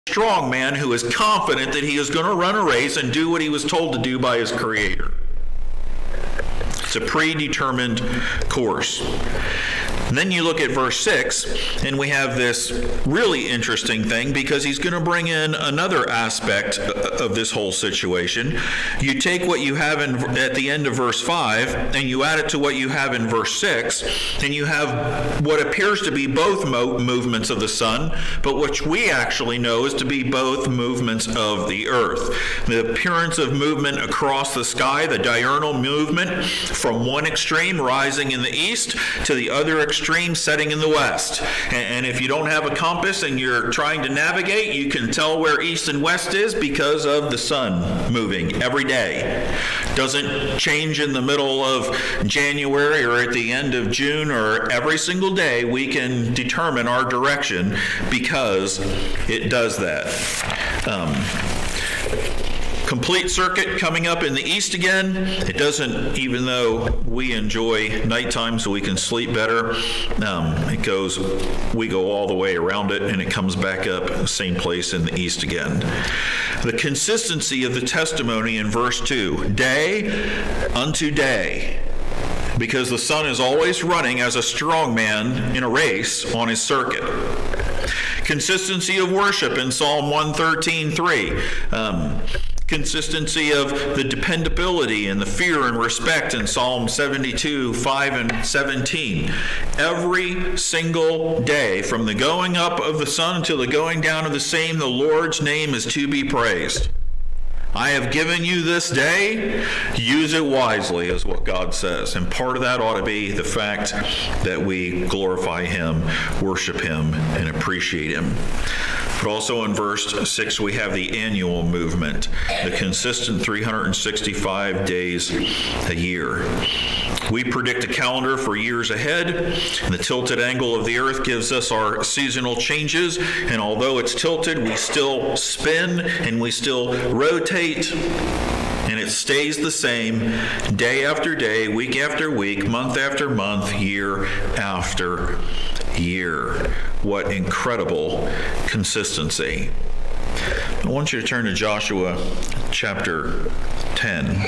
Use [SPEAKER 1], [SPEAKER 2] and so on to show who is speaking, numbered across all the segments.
[SPEAKER 1] strong man who is confident that he is going to run a race and do what he was told to do by his Creator. It's a predetermined course. And then you look at verse 6, and we have this really interesting thing, because he's going to bring in another aspect of this whole situation. You take what you have at the end of verse 5, and you add it to what you have in verse 6, and you have what appears to be both movements of the sun, but which we actually know is to be both movements of the earth. The appearance of movement across the sky, the diurnal movement from one extreme rising in the east to the other extreme setting in the west. And if you don't have a compass and you're trying to navigate, you can tell where east and west is because of the sun moving every day. Doesn't change in the middle of January or at the end of June, or every single day we can determine our direction because it does that. Complete circuit coming up in the east again. It doesn't, even though we enjoy nighttime so we can sleep better, we go all the way around it and it comes back up same place in the east again. The consistency of the testimony in verse 2, day unto day, because the sun is always running as a strong man in a race on his circuit. Consistency of worship in Psalm 113:3. Consistency of the dependability and the fear and respect in Psalm 72:5 and 17. Every single day, from the going up of the sun until the going down of the same, the Lord's name is to be praised. I have given you this day, use it wisely, is what God says. And part of that ought to be the fact that we glorify Him, worship Him, and appreciate Him. But also in verse 6, we have the annual movement, the consistent 365 days a year. We predict a calendar for years ahead, and the tilted angle of the earth gives us our seasonal changes, and although it's tilted, we still spin and we still rotate, and it stays the same day after day, week after week, month after month, year after year. What incredible consistency. I want you to turn to Joshua chapter 10.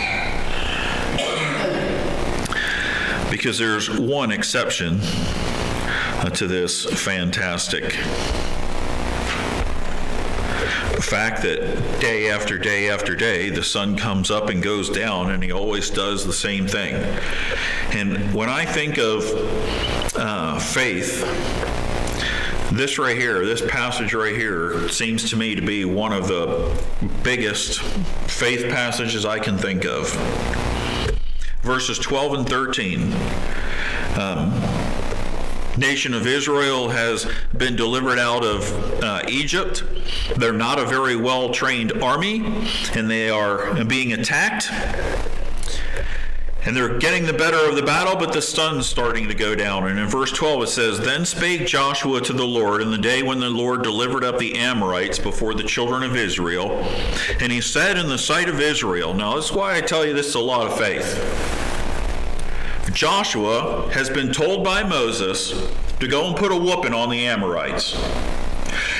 [SPEAKER 1] Because there's one exception to this fantastic fact that day after day after day the sun comes up and goes down, and he always does the same thing. And when I think of faith, this right here, this passage right here, seems to me to be one of the biggest faith passages I can think of. Verses 12 and 13. Nation of Israel has been delivered out of Egypt. They're not a very well-trained army, and they are being attacked. And they're getting the better of the battle, but the sun's starting to go down. And in verse 12 it says, Then spake Joshua to the Lord in the day when the Lord delivered up the Amorites before the children of Israel. And he said in the sight of Israel, now this is why I tell you this is a lot of faith. Joshua has been told by Moses to go and put a whooping on the Amorites.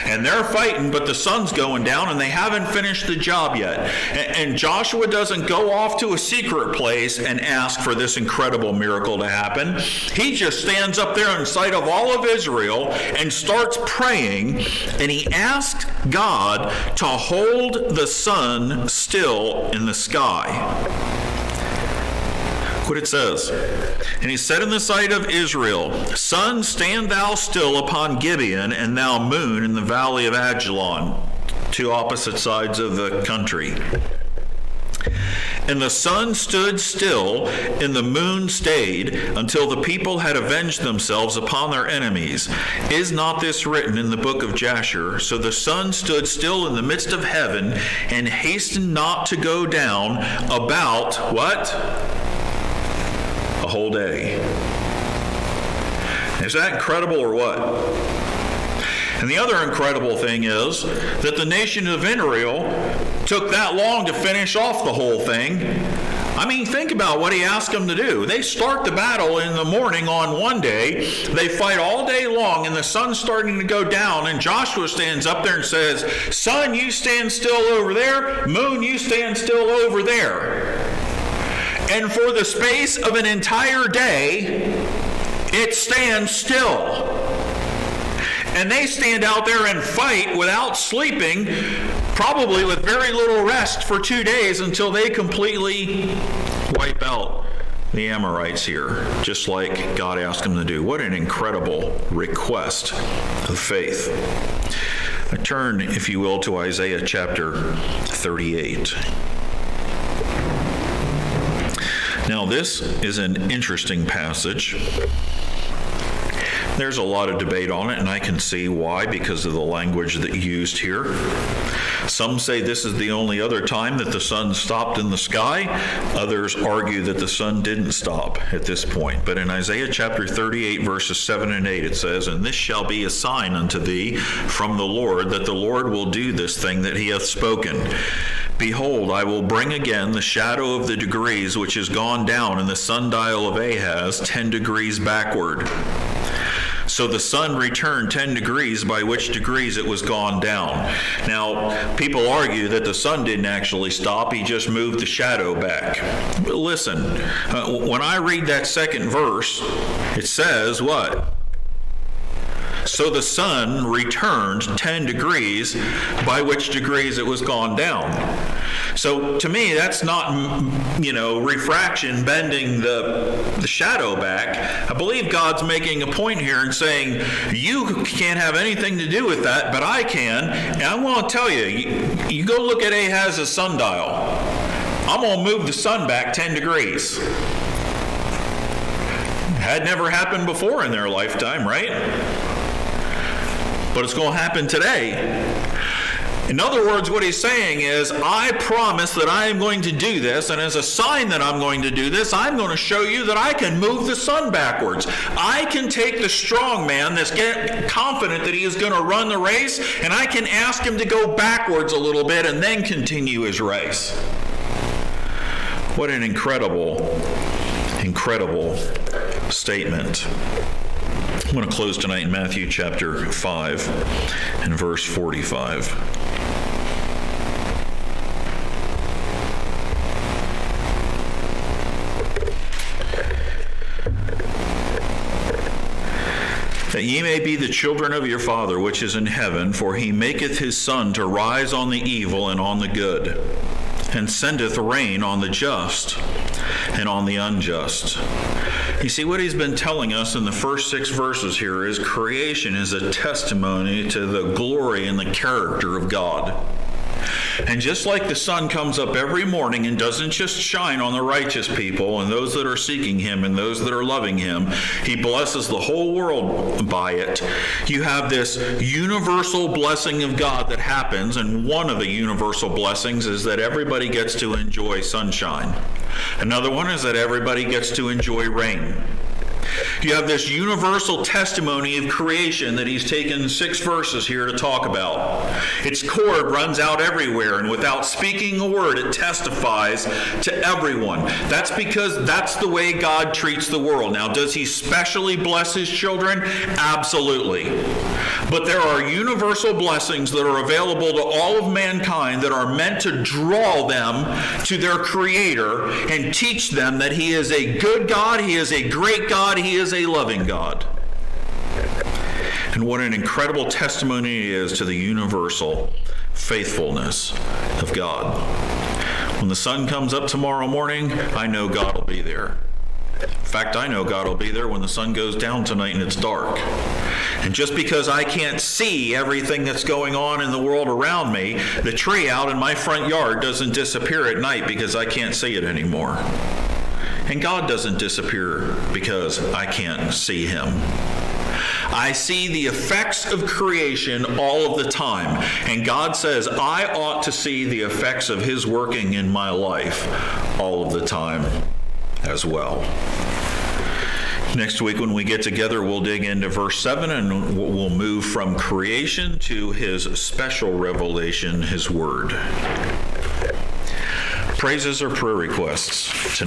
[SPEAKER 1] And they're fighting, but the sun's going down, and they haven't finished the job yet. And Joshua doesn't go off to a secret place and ask for this incredible miracle to happen. He just stands up there in sight of all of Israel and starts praying, and he asks God to hold the sun still in the sky. What it says. And he said in the sight of Israel, Sun, stand thou still upon Gibeon, and thou moon in the valley of Ajalon, two opposite sides of the country. And the sun stood still, and the moon stayed, until the people had avenged themselves upon their enemies. Is not this written in the book of Jasher? So the sun stood still in the midst of heaven, and hastened not to go down about, what? A whole day. Is that incredible or what? And the other incredible thing is that the nation of Israel took that long to finish off the whole thing. I mean, think about what he asked them to do. They start the battle in the morning on one day. They fight all day long, and the sun's starting to go down, and Joshua stands up there and says, sun, you stand still over there. Moon, you stand still over there. And for the space of an entire day, it stands still. And they stand out there and fight without sleeping, probably with very little rest for 2 days, until they completely wipe out the Amorites here, just like God asked them to do. What an incredible request of faith. Turn, if you will, to Isaiah chapter 38. Now, this is an interesting passage. There's a lot of debate on it, and I can see why, because of the language that used here. Some say this is the only other time that the sun stopped in the sky. Others argue that the sun didn't stop at this point. But in Isaiah chapter 38, verses 7 and 8, it says, and this shall be a sign unto thee from the Lord, that the Lord will do this thing that he hath spoken. Behold, I will bring again the shadow of the degrees which is gone down in the sundial of Ahaz 10 degrees backward. So the sun returned 10 degrees, by which degrees it was gone down. Now, people argue that the sun didn't actually stop, he just moved the shadow back. But listen, when I read that second verse, it says what? So the sun returned 10 degrees, by which degrees it was gone down. So to me, that's not, refraction bending the shadow back. I believe God's making a point here and saying, you can't have anything to do with that, but I can. And I want to tell you, you go look at Ahaz's sundial. I'm going to move the sun back 10 degrees. Had never happened before in their lifetime, right? But it's going to happen today. In other words, what he's saying is, I promise that I am going to do this, and as a sign that I'm going to do this, I'm going to show you that I can move the sun backwards. I can take the strong man that's confident that he is going to run the race, and I can ask him to go backwards a little bit and then continue his race. What an incredible, incredible statement. I'm going to close tonight in Matthew chapter 5 and verse 45. That ye may be the children of your Father which is in heaven, for he maketh his sun to rise on the evil and on the good, and sendeth rain on the just and on the unjust. You see, what he's been telling us in the first 6 verses here is creation is a testimony to the glory and the character of God. And just like the sun comes up every morning and doesn't just shine on the righteous people and those that are seeking him and those that are loving him, he blesses the whole world by it. You have this universal blessing of God that happens, and one of the universal blessings is that everybody gets to enjoy sunshine. Another one is that everybody gets to enjoy rain. You have this universal testimony of creation that he's taken 6 verses here to talk about. Its cord runs out everywhere, and without speaking a word, it testifies to everyone. That's because that's the way God treats the world. Now, does he specially bless his children? Absolutely. But there are universal blessings that are available to all of mankind that are meant to draw them to their Creator and teach them that he is a good God, he is a great God, he is a loving God. And what an incredible testimony it is to the universal faithfulness of God. When the sun comes up tomorrow morning, I know God will be there. In fact, I know God will be there when the sun goes down tonight and it's dark. And just because I can't see everything that's going on in the world around me, the tree out in my front yard doesn't disappear at night because I can't see it anymore. And God doesn't disappear because I can't see him. I see the effects of creation all of the time. And God says I ought to see the effects of his working in my life all of the time as well. Next week when we get together, we'll dig into verse 7 and we'll move from creation to his special revelation, his word. Praises or prayer requests tonight?